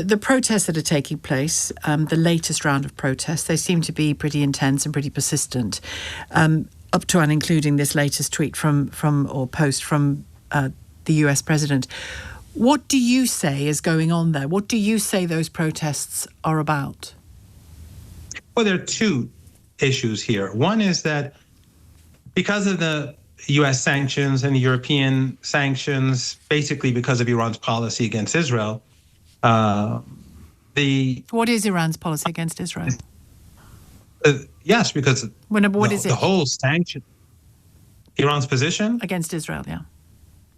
the protests that are taking place, the latest round of protests, they seem to be pretty intense and pretty persistent, up to and including this latest tweet or post from the US president. What do you say is going on there? What do you say those protests are about? Well, there are two issues here. One is that because of the US sanctions and the European sanctions, basically because of Iran's policy against Israel, what is Iran's policy against Israel? Yes, because the whole sanction, Iran's position against Israel, yeah.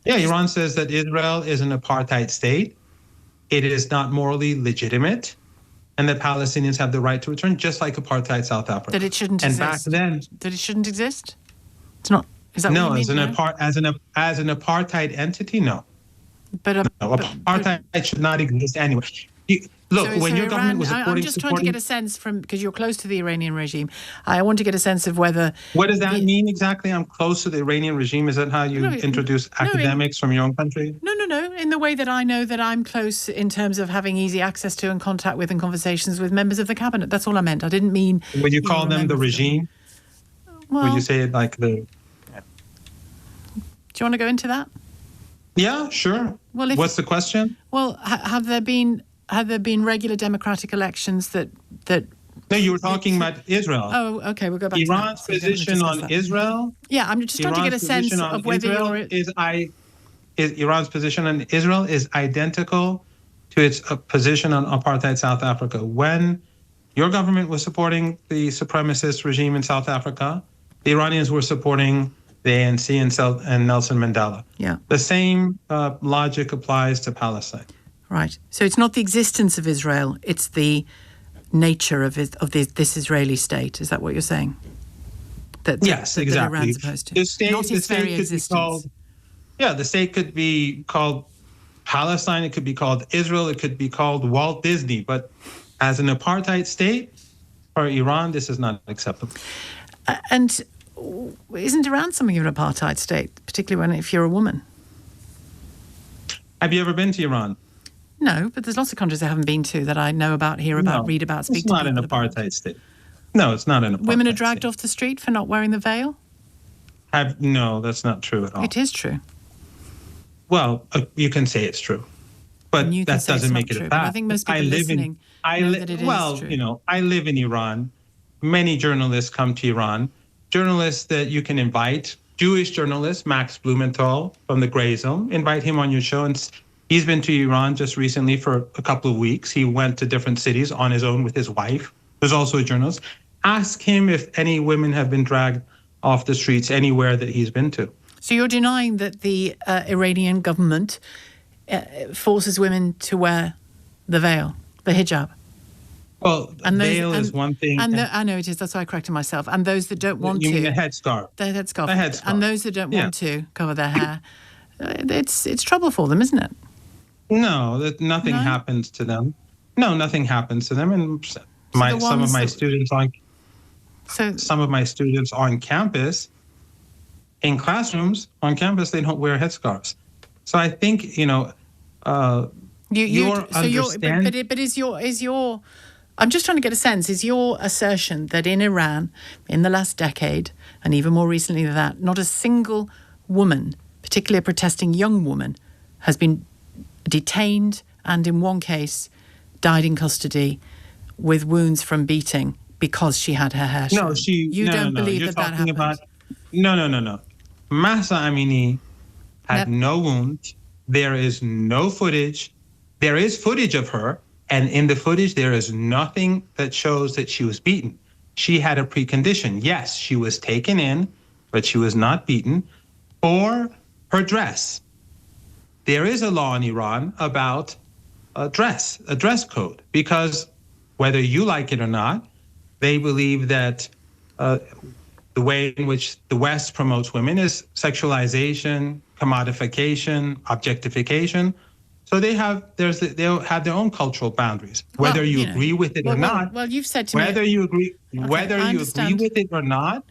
Yeah, Iran says that Israel is an apartheid state. It is not morally legitimate, and that Palestinians have the right to return, just like apartheid South Africa. That it shouldn't exist. And back then, that it shouldn't exist. It's not. Is that no? What you mean? As an apartheid entity, no. But apartheid should not exist anyway. Government was I'm just trying to get a sense from, because you're close to the Iranian regime, I want to get a sense of whether... What does that mean exactly? I'm close to the Iranian regime. Is that how you introduce academics from your own country? No. In the way that I know that I'm close in terms of having easy access to and contact with and conversations with members of the cabinet. That's all I meant. I didn't mean... Would you call them the regime? Well, would you say it like the... Do you want to go into that? Yeah, sure. Well, what's the question? Well, have there been regular democratic elections that... No, you were talking about Israel. Oh, okay, we'll go back Iran's to that. position on Israel... Yeah, I'm just trying to get a sense of whether Iran's position on Israel is identical to its position on apartheid South Africa. When your government was supporting the supremacist regime in South Africa, the Iranians were supporting the ANC and Nelson Mandela. Yeah. The same logic applies to Palestine. Right. So it's not the existence of Israel, it's the nature of this Israeli state. Is that what you're saying? Yes, exactly. That Iran's opposed to. The state could be called Palestine, it could be called Israel, it could be called Walt Disney, but as an apartheid state for Iran, this is not acceptable. And isn't Iran something of an apartheid state, particularly if you're a woman? Have you ever been to Iran? No, but there's lots of countries I haven't been to that I know about, hear about, read about, speak to people about. It's not an apartheid state. No, it's not an apartheid state. Women are dragged off the street for not wearing the veil? No, that's not true at all. It is true. Well, you can say it's true, but that doesn't make it a fact. I think most people listening know that it is true. I live in Iran. Many journalists come to Iran. Journalists that you can invite, Jewish journalist Max Blumenthal from the Grey Zone, invite him on your show. And he's been to Iran just recently for a couple of weeks. He went to different cities on his own with his wife, who's also a journalist. Ask him if any women have been dragged off the streets anywhere that he's been to. So you're denying that the Iranian government forces women to wear the veil, the hijab? Well, veil is one thing. I know it is. That's why I corrected myself. And those that don't want to... You mean a headscarf? The headscarf. A headscarf. And those that don't want to cover their hair, it's trouble for them, isn't it? No, nothing happens to them. No, nothing happens to them. And some of my students on campus, in classrooms on campus, they don't wear headscarves. So I think I'm just trying to get a sense. Is your assertion that in Iran, in the last decade, and even more recently than that, not a single woman, particularly a protesting young woman, has been detained and in one case died in custody with wounds from beating because she had her hair short? You don't believe that happened? No. Mahsa Amini had no wounds. There is no footage. There is footage of her. And in the footage, there is nothing that shows that she was beaten. She had a precondition. Yes, she was taken in, but she was not beaten for her dress. There is a law in Iran about a dress code, because whether you like it or not, they believe that the way in which the West promotes women is sexualization, commodification, objectification. So they'll have their own cultural boundaries, whether you agree with it or not. Well, you've said to me you agree with it or not.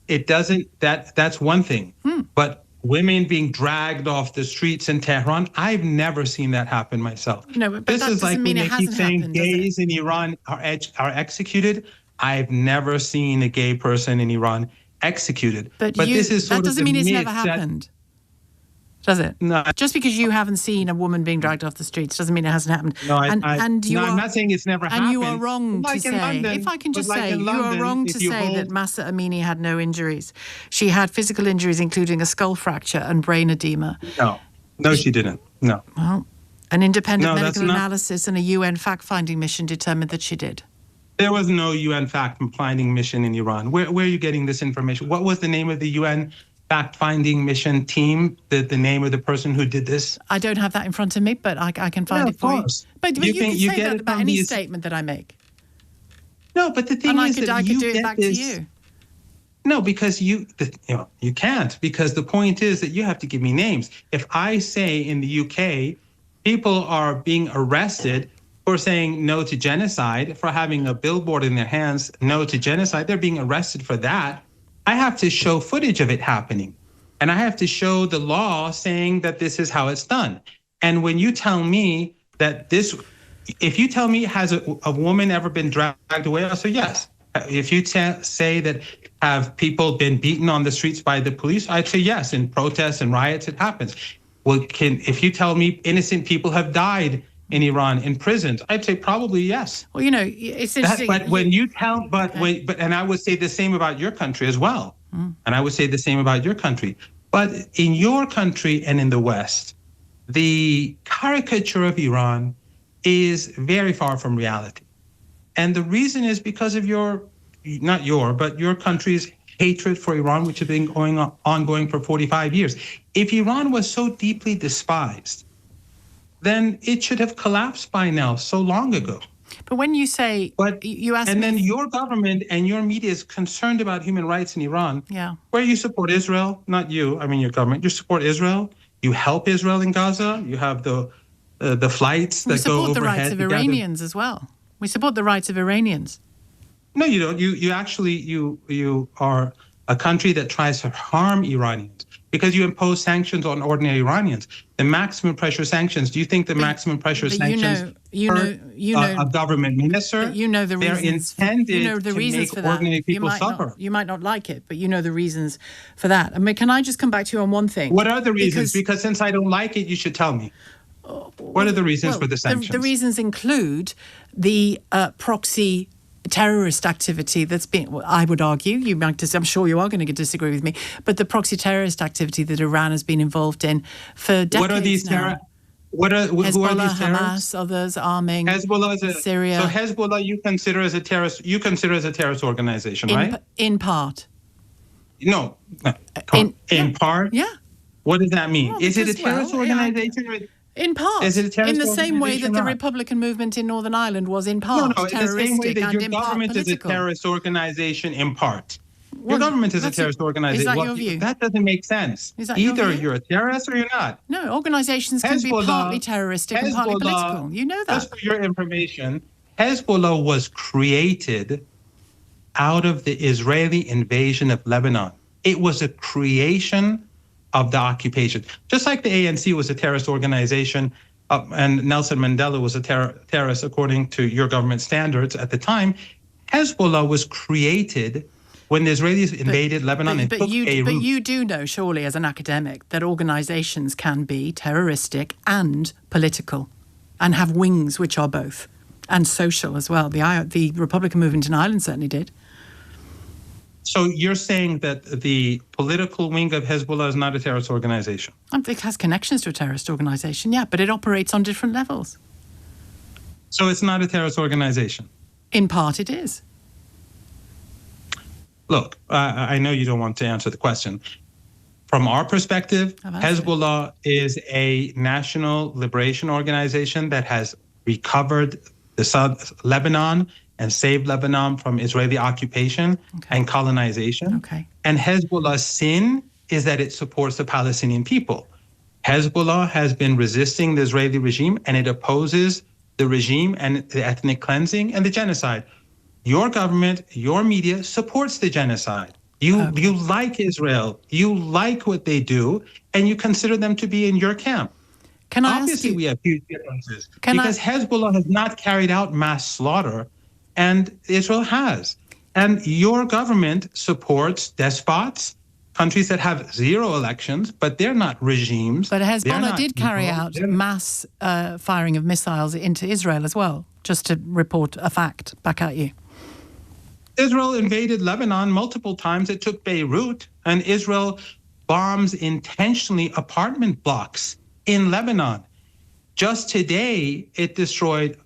It doesn't. That's one thing. But women being dragged off the streets in Tehran. I've never seen that happen myself. No, but this that is like doesn't when mean it they keep hasn't saying happened, does it? gays in Iran are executed. I've never seen a gay person in Iran executed. But this is sort that doesn't of the mean it's myth never happened, does it? No. Just because you haven't seen a woman being dragged off the streets doesn't mean it hasn't happened. No, I'm not saying it's never happened. And you are wrong to say, London, if I can just like say, you London, are wrong to say that Mahsa Amini had no injuries. She had physical injuries, including a skull fracture and brain edema. No, she didn't. No. Well, an independent medical analysis and a UN fact-finding mission determined that she did. There was no UN fact-finding mission in Iran. Where are you getting this information? What was the name of the UN fact-finding mission team, the name of the person who did this? I don't have that in front of me, but I can find it for you. But you can say that about any statement that I make. No, but the thing is that I could do it back to you. No, because you can't, because the point is that you have to give me names. If I say in the UK, people are being arrested for saying no to genocide, for having a billboard in their hands, no to genocide, they're being arrested for that. I have to show footage of it happening. And I have to show the law saying that this is how it's done. And when you tell me that if you tell me, has a woman ever been dragged away? I'll say yes. If you say that have people been beaten on the streets by the police, I'd say yes. In protests and riots, it happens. Well, if you tell me innocent people have died in Iran in prisons, I'd say probably yes. Well, it's interesting. But when you tell, and I would say the same about your country as well. And I would say the same about your country. But in your country and in the West, the caricature of Iran is very far from reality. And the reason is because of your country's hatred for Iran, which has been ongoing for 45 years. If Iran was so deeply despised, then it should have collapsed by now, so long ago. But when you say, you ask me... And then your government and your media is concerned about human rights in Iran, where you support Israel, not you, I mean your government, you support Israel, you help Israel in Gaza, you have the flights that go overhead. We support the rights of Iranians as well. We support the rights of Iranians. No, you don't. You actually are a country that tries to harm Iranians because you impose sanctions on ordinary Iranians. The maximum pressure sanctions. Do you think the maximum pressure sanctions hurt a government minister? You know the reasons. They're intended to make ordinary people suffer. You might not like it, but you know the reasons for that. I mean, can I just come back to you on one thing? What are the reasons? Because since I don't like it, you should tell me. What are the reasons for the sanctions? The reasons include the proxy terrorist activity that's been, I would argue, I'm sure you are going to disagree with me, but the proxy terrorist activity that Iran has been involved in for decades. What are these now. Who are Hezbollah, these Hamas, others arming Syria. So Hezbollah you consider as a terrorist organization, right? In part. No. In part? Yeah. What does that mean? Is it a terrorist organization? In part, is it a terrorist in the same way that the Republican movement in Northern Ireland was in part terroristic in the same way that your government is a terrorist organization in part. Your government is a terrorist organization. Is that your view? That doesn't make sense. Either you're a terrorist or you're not. No, organizations can be partly terroristic and partly political. You know that. Just for your information, Hezbollah was created out of the Israeli invasion of Lebanon. It was a creation of the occupation. Just like the ANC was a terrorist organization and Nelson Mandela was a terrorist according to your government standards at the time, Hezbollah was created when the Israelis invaded Lebanon and took Beirut. But you do know, surely, as an academic, that organizations can be terroristic and political and have wings which are both, and social as well. The Republican movement in Ireland certainly did. So you're saying that the political wing of Hezbollah is not a terrorist organization? It has connections to a terrorist organization, yeah, but it operates on different levels. So it's not a terrorist organization? In part, it is. Look, I know you don't want to answer the question. From our perspective, Hezbollah is a national liberation organization that has recovered Lebanon and saved Lebanon from Israeli occupation and colonization. And Hezbollah's sin is that it supports the Palestinian people. Hezbollah has been resisting the Israeli regime and it opposes the regime and the ethnic cleansing and the genocide. Your government, your media supports the genocide. You like Israel. You like what they do, and you consider them to be in your camp. Obviously, we have huge differences because Hezbollah has not carried out mass slaughter, and Israel has. And your government supports despots, countries that have zero elections, but they're not regimes. But Hezbollah did carry out mass firing of missiles into Israel as well, just to report a fact back at you. Israel invaded Lebanon multiple times. It took Beirut, and Israel bombs intentionally apartment blocks in Lebanon. Just today, it destroyed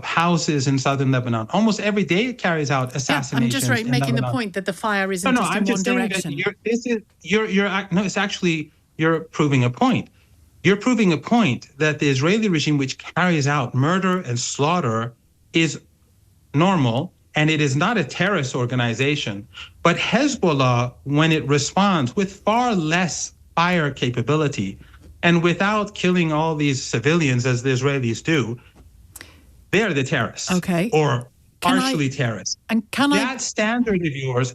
houses in southern Lebanon. Almost every day, it carries out assassinations. I'm just making the point that the fire isn't just in one direction. It's actually, you're proving a point. You're proving a point that the Israeli regime, which carries out murder and slaughter, is normal, and it is not a terrorist organization. But Hezbollah, when it responds with far less fire capability and without killing all these civilians as the Israelis do, they're the terrorists. Okay. Or partially terrorists. And that standard of yours,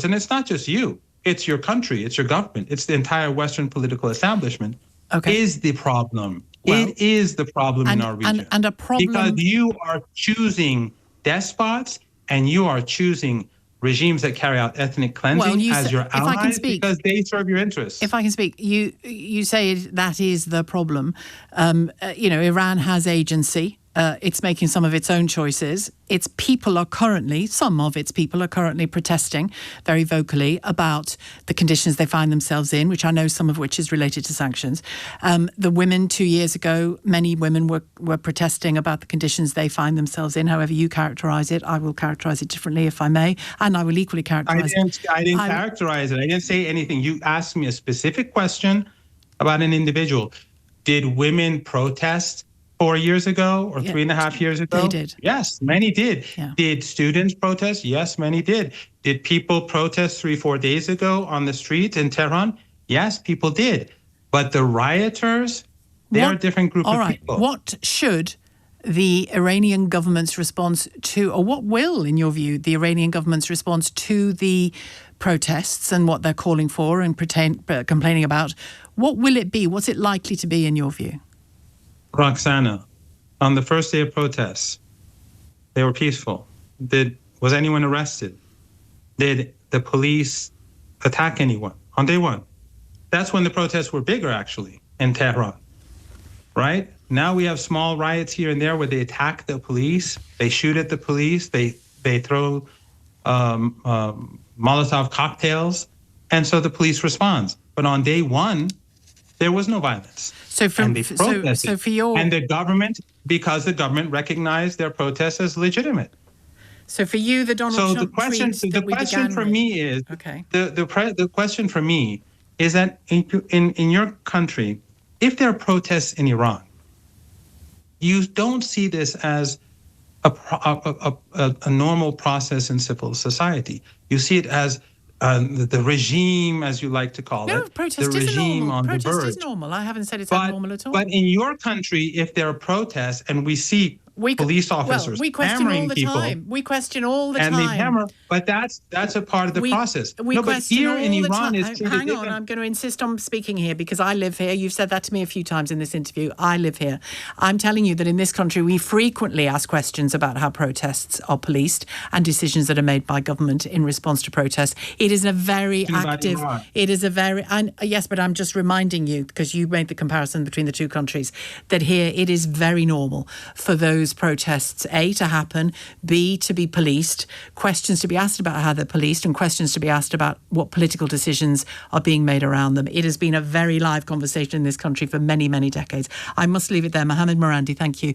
and it's not just you, it's your country, it's your government, it's the entire Western political establishment, is the problem. Well, it is the problem in our region. And a problem because you are choosing despots and you are choosing regimes that carry out ethnic cleansing as your allies because they serve your interests. If I can speak, you say that is the problem. Iran has agency. It's making some of its own choices. Some of its people are currently protesting very vocally about the conditions they find themselves in, which I know some of which is related to sanctions. The women 2 years ago, many women were protesting about the conditions they find themselves in. However you characterise it, I will characterise it differently if I may, and I will equally characterise it. I didn't characterise it. I didn't say anything. You asked me a specific question about an individual. Did women protest 4 years ago or 3.5 years ago? They did. Yes, many did. Yeah. Did students protest? Yes, many did. Did people protest 3-4 days ago on the street in Tehran? Yes, people did. But the rioters, they're a different group of people. What should the Iranian government's response to, or what will, in your view, the Iranian government's response to the protests and what they're calling for and complaining about, what will it be? What's it likely to be in your view? Roxana, on the first day of protests, they were peaceful. Was anyone arrested? Did the police attack anyone on day one? That's when the protests were bigger, actually, in Tehran, right? Now we have small riots here and there where they attack the police, they shoot at the police, they throw Molotov cocktails, and so the police responds. But on day one, there was no violence. So for your and the government, because the government recognized their protests as legitimate. So for you, the Donald Trump the question for me is the question for me is that in your country, if there are protests in Iran, you don't see this as a normal process in civil society. You see it as the regime, as you like to call it, protest the regime on the verge. Protest is normal. I haven't said it's abnormal at all. But in your country, if there are protests and we see police officers hammering people, we question all the time. And they hammer, but that's a part of the process. But here in Iran, it's hang on, I'm going to insist on speaking here because I live here. You've said that to me a few times in this interview. I live here. I'm telling you that in this country, we frequently ask questions about how protests are policed and decisions that are made by government in response to protests. It is a very active. It is a very yes, but I'm just reminding you because you made the comparison between the two countries that here it is very normal for those protests, A, to happen, B, to be policed, questions to be asked about how they're policed, and questions to be asked about what political decisions are being made around them. It has been a very live conversation in this country for many, many decades. I must leave it there. Mohammad Marandi, thank you.